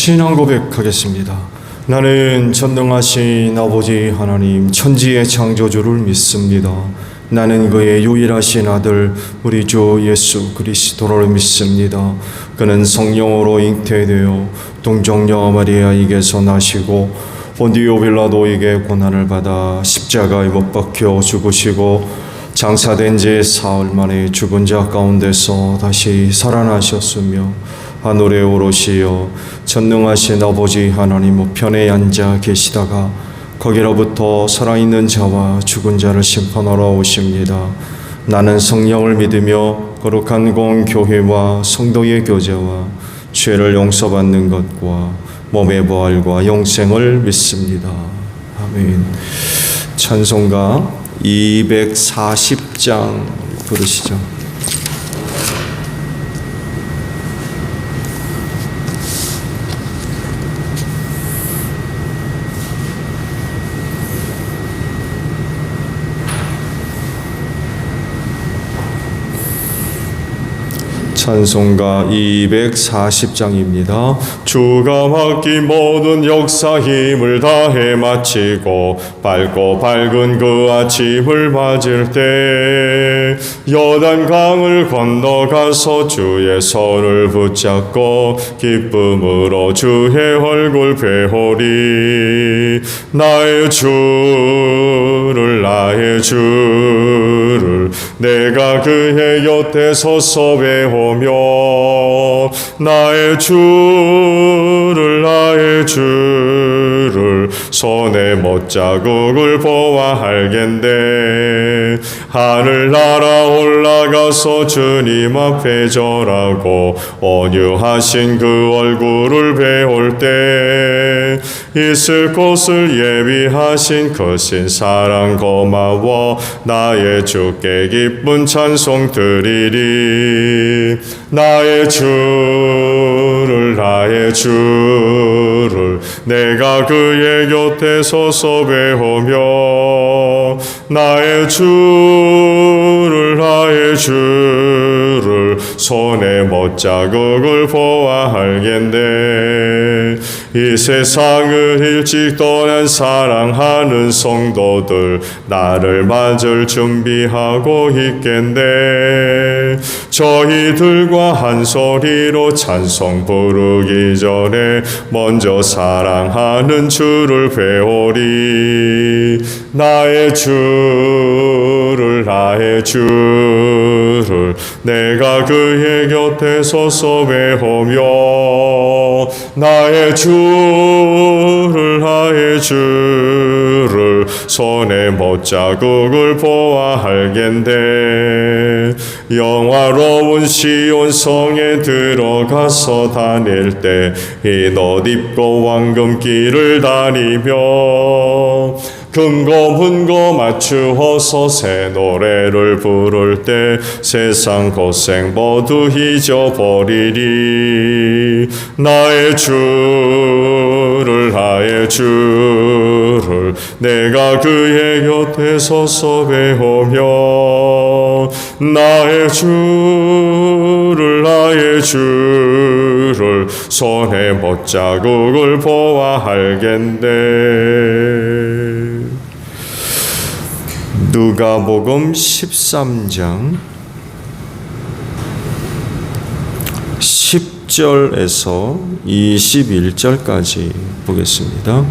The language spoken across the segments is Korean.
신앙 고백하겠습니다. 나는 전능하신 아버지 하나님 천지의 창조주를 믿습니다. 나는 그의 유일하신 아들 우리 주 예수 그리스도를 믿습니다. 그는 성령으로 잉태되어 동정녀 마리아에게서 나시고 본디오 빌라도에게 고난을 받아 십자가에 못 박혀 죽으시고 장사된 지 사흘 만에 죽은 자 가운데서 다시 살아나셨으며 하늘에 오르시어 전능하신 아버지 하나님 우편에 앉아 계시다가 거기로부터 살아있는 자와 죽은 자를 심판하러 오십니다. 나는 성령을 믿으며 거룩한 공교회와 성도의 교제와 죄를 용서받는 것과 몸의 부활과 영생을 믿습니다. 아멘. 찬송가 240장 부르시죠. 찬송가 240장입니다. 주가 맡긴 모든 역사 힘을 다해 마치고 밝고 밝은 그 아침을 맞을 때 요단강을 건너가서 주의 손을 붙잡고 기쁨으로 주의 얼굴 배우리. 나의 주를 내가 그의 곁에 서서 배우며 나의 주를 손에 못자국을 보아 알겠네. 하늘 날아 올라가서 주님 앞에 절하고 온유하신 그 얼굴을 배울 때 있을 곳을 예비하신 크신 사랑 고마워 나의 주께 기쁜 찬송 드리리. 나의 주를 내가 그의 곁에 서서 배우며 나의 주를 손에 못자국을 보아 알겠네. 이 세상을 일찍 떠난 사랑하는 성도들 나를 맞을 준비하고 있겠네. 저희들과 한 소리로 찬송 부르기 전에 먼저 사랑하는 주를 배우리. 나의 주를 내가 그의 곁에 서서 배우며 나의 주를 손에 못자국을 보아 알겠네. 영화로운 시온 성에 들어가서 다닐 때 흰 옷 입고 황금길을 다니며 금고 문고 맞추어서 새 노래를 부를 때 세상 고생 모두 잊어버리리. 나의 주를 내가 그의 곁에 서서 배우며 나의 주를 손에 못자국을 보아 알겠네. 누가복음 13장 10절에서 21절까지 보겠습니다.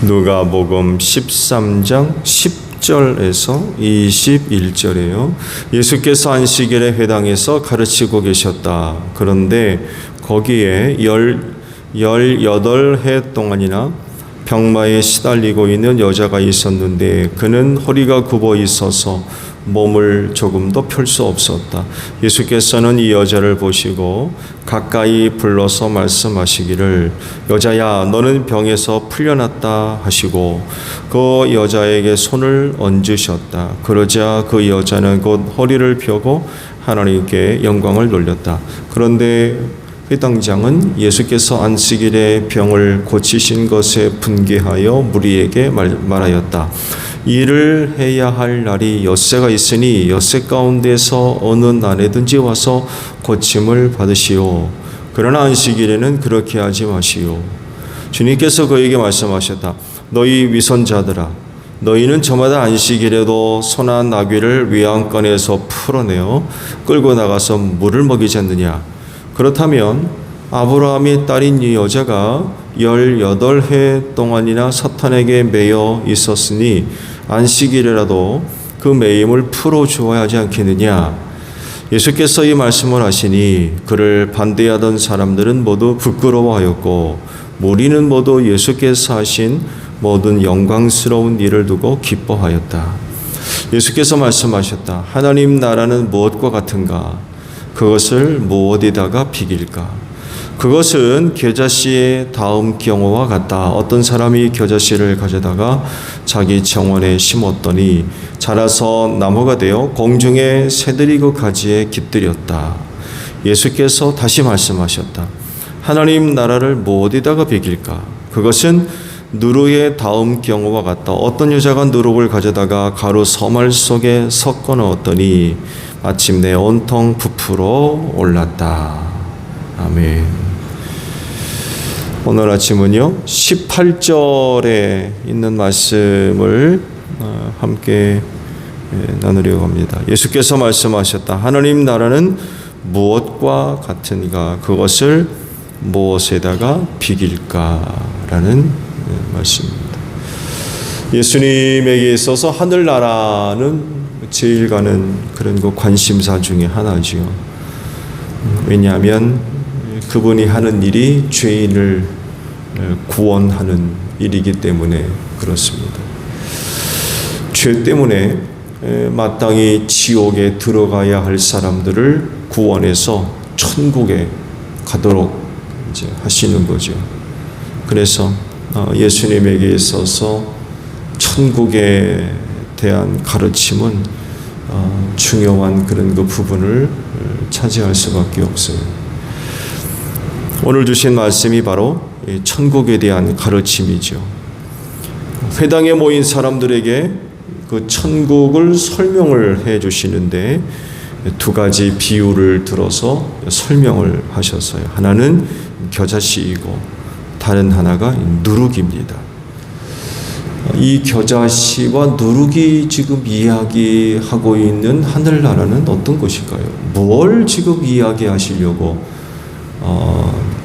누가복음 13장 10절에서 21절이에요. 예수께서 안식일에 회당에서 가르치고 계셨다. 그런데 거기에 18해 동안이나 병마에 시달리고 있는 여자가 있었는데 그는 허리가 굽어 있어서 몸을 조금도 펼 수 없었다. 예수께서는 이 여자를 보시고 가까이 불러서 말씀하시기를 여자야 너는 병에서 풀려났다 하시고 그 여자에게 손을 얹으셨다. 그러자 그 여자는 곧 허리를 펴고 하나님께 영광을 돌렸다. 그런데 회당장은 예수께서 안식일에 병을 고치신 것에 분개하여 무리에게 말하였다. 일을 해야 할 날이 엿새가 있으니 엿새 가운데서 어느 날에든지 와서 고침을 받으시오. 그러나 안식일에는 그렇게 하지 마시오. 주님께서 그에게 말씀하셨다. 너희 위선자들아, 너희는 저마다 안식일에도 소나 나귀를 외양간에서 풀어내어 끌고 나가서 물을 먹이지 않느냐. 그렇다면 아브라함의 딸인 이 여자가 18해 동안이나 사탄에게 매여 있었으니 안식일이라도 그 매임을 풀어주어야 하지 않겠느냐. 예수께서 이 말씀을 하시니 그를 반대하던 사람들은 모두 부끄러워하였고 무리는 모두 예수께서 하신 모든 영광스러운 일을 두고 기뻐하였다. 예수께서 말씀하셨다. 하나님 나라는 무엇과 같은가? 그것을 무엇에다가 비길까? 그것은 겨자씨의 다음 경우와 같다. 어떤 사람이 겨자씨를 가져다가 자기 정원에 심었더니 자라서 나무가 되어 공중에 새들이 그 가지에 깃들였다. 예수께서 다시 말씀하셨다. 하나님 나라를 무엇에다가 비길까? 그것은 누룩의 다음 경우와 같다. 어떤 여자가 누룩을 가져다가 가루 서말 속에 섞어 넣었더니 마침내 온통 부풀어 올랐다. 아멘. 오늘 아침은요 18절에 있는 말씀을 함께 나누려고 합니다. 예수께서 말씀하셨다. 하나님 나라는 무엇과 같은가? 그것을 무엇에다가 비길까라는 말씀입니다. 예수님에게 있어서 하늘나라는 제일 가는 그런 그 관심사 중에 하나지요. 왜냐하면 그분이 하는 일이 죄인을 구원하는 일이기 때문에 그렇습니다. 죄 때문에 마땅히 지옥에 들어가야 할 사람들을 구원해서 천국에 가도록 이제 하시는 거죠. 그래서 예수님에게 있어서 천국에 대한 가르침은 중요한 그런 그 부분을 차지할 수밖에 없어요. 오늘 주신 말씀이 바로 천국에 대한 가르침이죠. 회당에 모인 사람들에게 그 천국을 설명을 해 주시는데 두 가지 비유를 들어서 설명을 하셨어요. 하나는 겨자씨이고 다른 하나가 누룩입니다. 이 겨자씨와 누룩이 지금 이야기하고 있는 하늘나라는 어떤 것일까요? 뭘 지금 이야기하시려고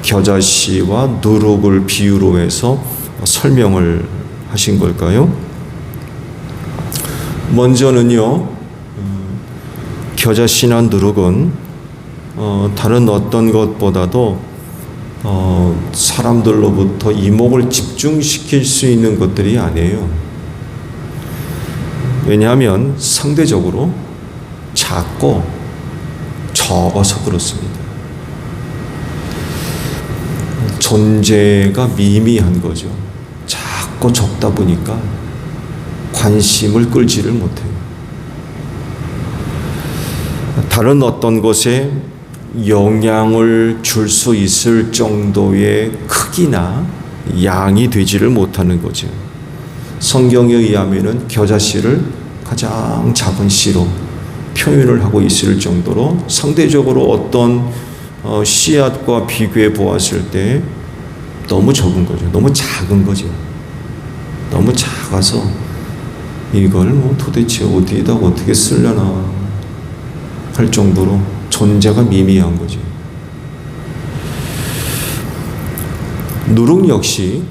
겨자씨와 누룩을 비유로 해서 설명을 하신 걸까요? 먼저는요, 겨자씨나 누룩은 다른 어떤 것보다도 사람들로부터 이목을 집중시킬 수 있는 것들이 아니에요. 왜냐하면 상대적으로 작고 적어서 그렇습니다. 존재가 미미한 거죠. 작고 적다 보니까 관심을 끌지를 못해요. 다른 어떤 것에 영향을 줄 수 있을 정도의 크기나 양이 되지를 못하는 거죠. 성경에 의하면은 겨자씨를 가장 작은 씨로 표현을 하고 있을 정도로 상대적으로 어떤 씨앗과 비교해 보았을 때 너무 적은 거죠. 너무 작은 거죠. 너무 작아서 이걸 도대체 어디에다 어떻게 쓰려나 할 정도로 존재가 미미한 거죠. 누룩 역시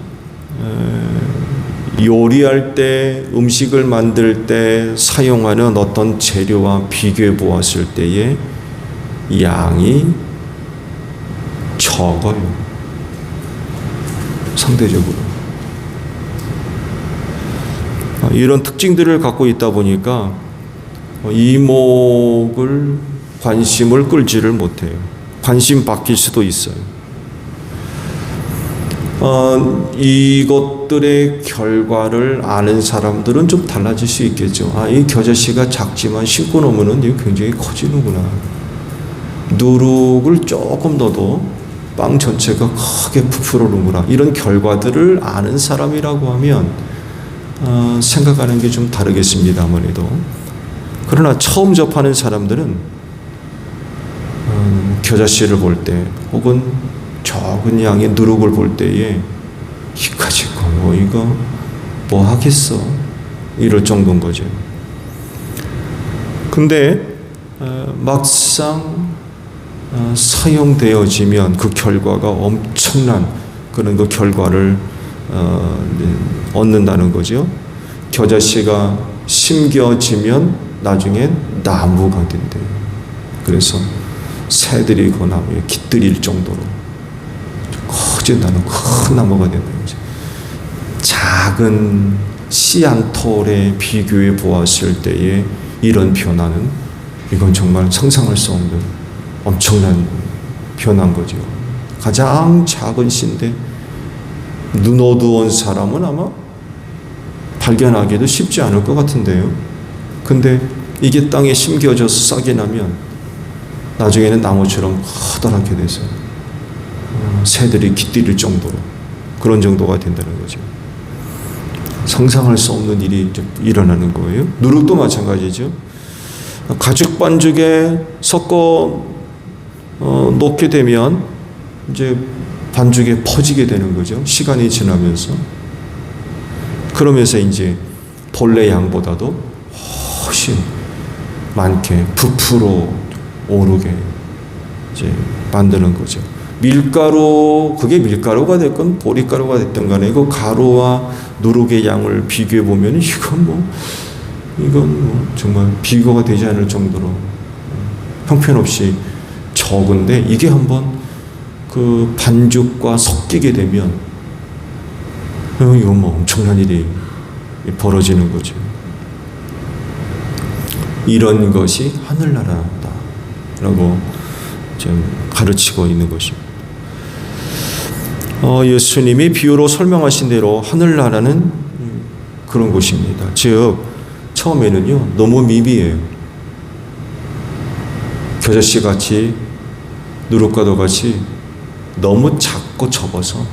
요리할 때, 음식을 만들 때 사용하는 어떤 재료와 비교해 보았을 때의 양이 적어요. 상대적으로. 이런 특징들을 갖고 있다 보니까 이목을, 관심을 끌지를 못해요. 관심 바뀔 수도 있어요. 이것들의 결과를 아는 사람들은 좀 달라질 수 있겠죠. 이 겨자씨가 작지만 심고 놓으면 이게 굉장히 커지는구나. 누룩을 조금 넣어도 빵 전체가 크게 부풀어오는구나. 이런 결과들을 아는 사람이라고 하면 생각하는 게 좀 다르겠습니다. 아무래도. 그러나 처음 접하는 사람들은 겨자씨를 볼 때 혹은 적은 양의 누룩을 볼 때에 이까짓 거 뭐 이거 뭐 하겠어 이럴 정도인 거죠. 근데 막상 사용되어지면 그 결과가 엄청난 그런 그 결과를 얻는다는 거죠. 겨자씨가 심겨지면 나중엔 나무가 된대요. 그래서 새들이 그 나무에 깃들일 정도로 커진다는 큰 나무가 된다는 거죠. 작은 씨 한 톨에 비교해 보았을 때에 이런 변화는 이건 정말 상상할 수 없는 엄청난 변화인 거죠. 가장 작은 씨인데 눈 어두운 사람은 아마 발견하기도 쉽지 않을 것 같은데요. 근데 이게 땅에 심겨져서 싹이 나면 나중에는 나무처럼 커다랗게 돼서 새들이 깃들일 정도로 그런 정도가 된다는 거죠. 상상할 수 없는 일이 일어나는 거예요. 누룩도 마찬가지죠. 가죽 반죽에 섞어 놓게 되면 이제 반죽에 퍼지게 되는 거죠. 시간이 지나면서. 그러면서 이제 본래 양보다도 훨씬 많게 부풀어 오르게 이제 만드는 거죠. 밀가루, 그게 밀가루가 됐건 보리가루가 됐든 간에 그 가루와 누룩의 양을 비교해 보면 이건 뭐 정말 비교가 되지 않을 정도로 형편없이 적은데 이게 한번 그 반죽과 섞이게 되면 이건 뭐 엄청난 일이 벌어지는 거죠. 이런 것이 하늘나라다라고 좀 가르치고 있는 것입니다. 예수님이 비유로 설명하신 대로 하늘나라는 그런 곳입니다. 즉 처음에는요 너무 미비해요. 겨자씨 같이 누룩과도 같이 너무 작고 적어서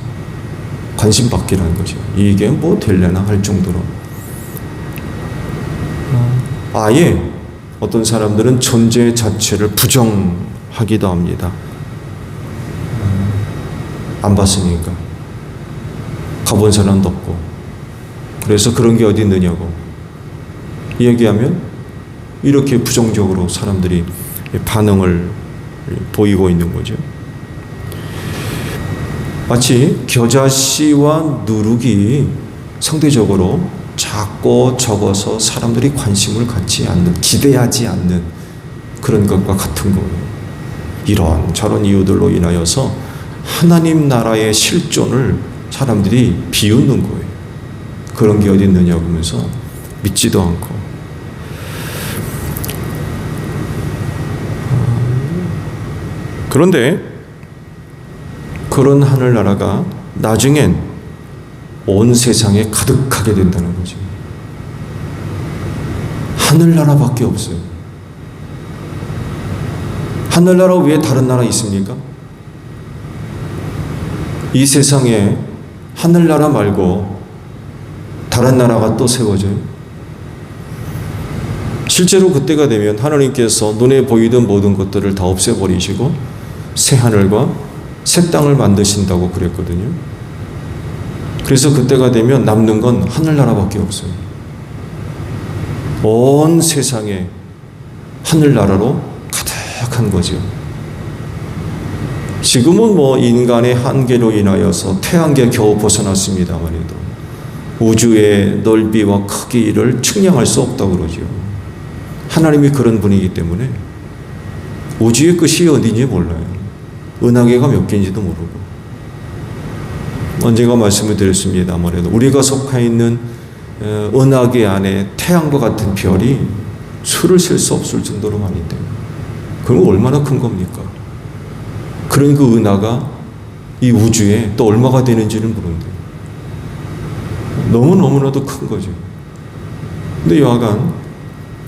관심 받기라는 거죠. 이게 뭐 될려나 할 정도로 아예 어떤 사람들은 존재 자체를 부정하기도 합니다. 안 봤으니까. 가본 사람도 없고. 그래서 그런 게 어디 있느냐고 얘기하면 이렇게 부정적으로 사람들이 반응을 보이고 있는 거죠. 마치 겨자씨와 누룩이 상대적으로 작고 적어서 사람들이 관심을 갖지 않는, 기대하지 않는 그런 것과 같은 거예요. 이런 저런 이유들로 인하여서 하나님 나라의 실존을 사람들이 비웃는 거예요. 그런 게 어디 있느냐고 하면서 믿지도 않고. 그런데 그런 하늘나라가 나중엔 온 세상에 가득하게 된다는 거죠. 하늘나라밖에 없어요. 하늘나라 외에 다른 나라 있습니까? 이 세상에 하늘나라 말고 다른 나라가 또 세워져요. 실제로 그때가 되면 하나님께서 눈에 보이던 모든 것들을 다 없애버리시고 새 하늘과 새 땅을 만드신다고 그랬거든요. 그래서 그때가 되면 남는 건 하늘나라밖에 없어요. 온 세상에 하늘나라로 가득한 거죠. 지금은 뭐 인간의 한계로 인하여서 태양계 겨우 벗어났습니다만도 우주의 넓이와 크기를 측량할 수 없다고 그러죠. 하나님이 그런 분이기 때문에 우주의 끝이 어딘지 몰라요. 은하계가 몇 개인지도 모르고. 언젠가 말씀을 드렸습니다. 아무래도 우리가 속해 있는 은하계 안에 태양과 같은 별이 수를 셀 수 없을 정도로 많이 돼요. 그럼 얼마나 큰 겁니까? 그런 그 은하가 이 우주에 또 얼마가 되는지는 모르는데 너무너무나도 큰 거죠. 근데 여하간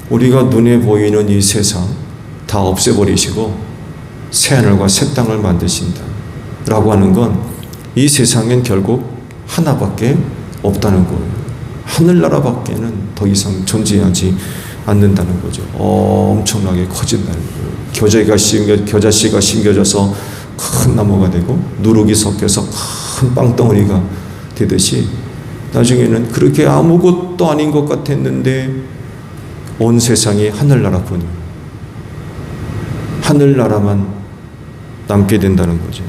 우리가 눈에 보이는 이 세상 다 없애버리시고 새하늘과 새 땅을 만드신다 라고 하는 건 이 세상엔 결국 하나밖에 없다는 거예요. 하늘나라밖에는 더 이상 존재하지 않는다는 거죠. 엄청나게 커진다는 거예요. 겨자씨가 심겨져서 큰 나무가 되고 누룩이 섞여서 큰 빵덩어리가 되듯이 나중에는 그렇게 아무것도 아닌 것 같았는데 온 세상이 하늘나라뿐이에요. 하늘나라만 남게 된다는 거죠.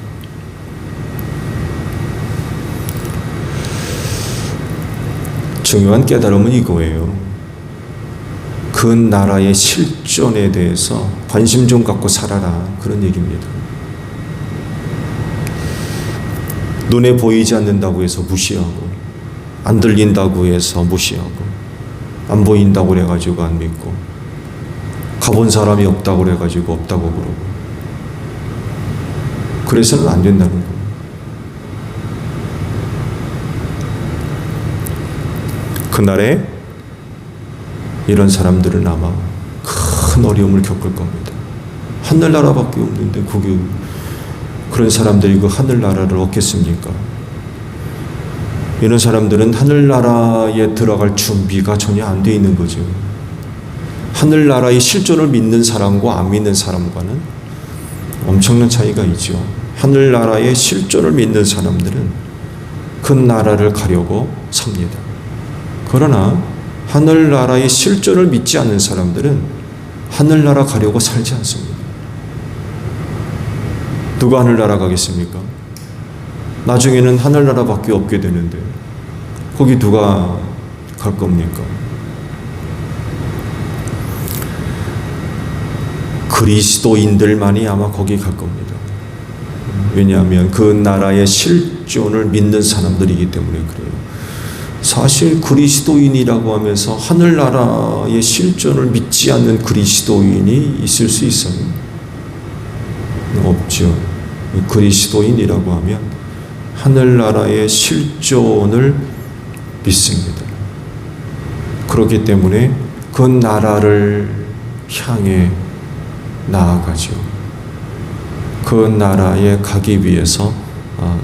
중요한 깨달음은 이거예요. 그 나라의 실존에 대해서 관심 좀 갖고 살아라, 그런 얘기입니다. 눈에 보이지 않는다고 해서 무시하고, 안 들린다고 해서 무시하고, 안 보인다고 그래가지고 안 믿고, 가본 사람이 없다고 그래가지고 없다고 그러고, 그래서는 안 된다는 거예요. 그날에 이런 사람들은 아마 큰 어려움을 겪을 겁니다. 하늘나라밖에 없는데 그런 사람들이 그 하늘나라를 얻겠습니까? 이런 사람들은 하늘나라에 들어갈 준비가 전혀 안 돼 있는 거죠. 하늘나라의 실존을 믿는 사람과 안 믿는 사람과는 엄청난 차이가 있죠. 하늘나라의 실존을 믿는 사람들은 그 나라를 가려고 삽니다. 그러나 하늘나라의 실존을 믿지 않는 사람들은 하늘나라 가려고 살지 않습니다. 누가 하늘나라 가겠습니까? 나중에는 하늘나라밖에 없게 되는데 거기 누가 갈 겁니까? 그리스도인들만이 아마 거기 갈 겁니다. 왜냐하면 그 나라의 실존을 믿는 사람들이기 때문에 그래요. 사실 그리스도인이라고 하면서 하늘나라의 실존을 믿지 않는 그리스도인이 있을 수 있어요? 없죠. 그리스도인이라고 하면 하늘나라의 실존을 믿습니다. 그렇기 때문에 그 나라를 향해 나아가죠. 그 나라에 가기 위해서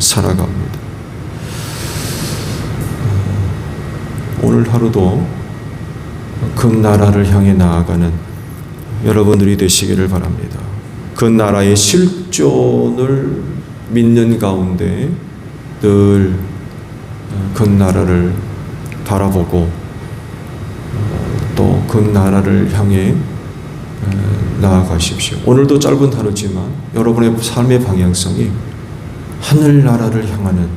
살아갑니다. 오늘 하루도 그 나라를 향해 나아가는 여러분들이 되시기를 바랍니다. 그 나라의 실존을 믿는 가운데 늘 그 나라를 바라보고 또 그 나라를 향해 나아가십시오. 오늘도 짧은 하루지만 여러분의 삶의 방향성이 하늘나라를 향하는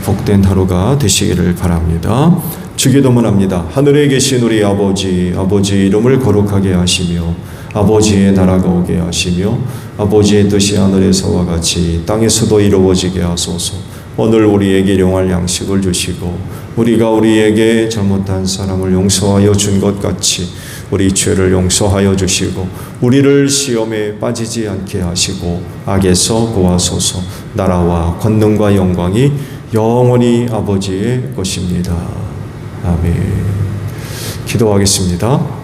복된 하루가 되시기를 바랍니다. 주기도문 합니다. 하늘에 계신 우리 아버지, 아버지의 이름을 거룩하게 하시며 아버지의 나라가 오게 하시며 아버지의 뜻이 하늘에서와 같이 땅에서도 이루어지게 하소서. 오늘 우리에게 일용할 양식을 주시고 우리가 우리에게 잘못한 사람을 용서하여 준 것 같이 우리 죄를 용서하여 주시고 우리를 시험에 빠지지 않게 하시고 악에서 구하소서. 나라와 권능과 영광이 영원히 아버지의 것입니다. 아멘. 기도하겠습니다.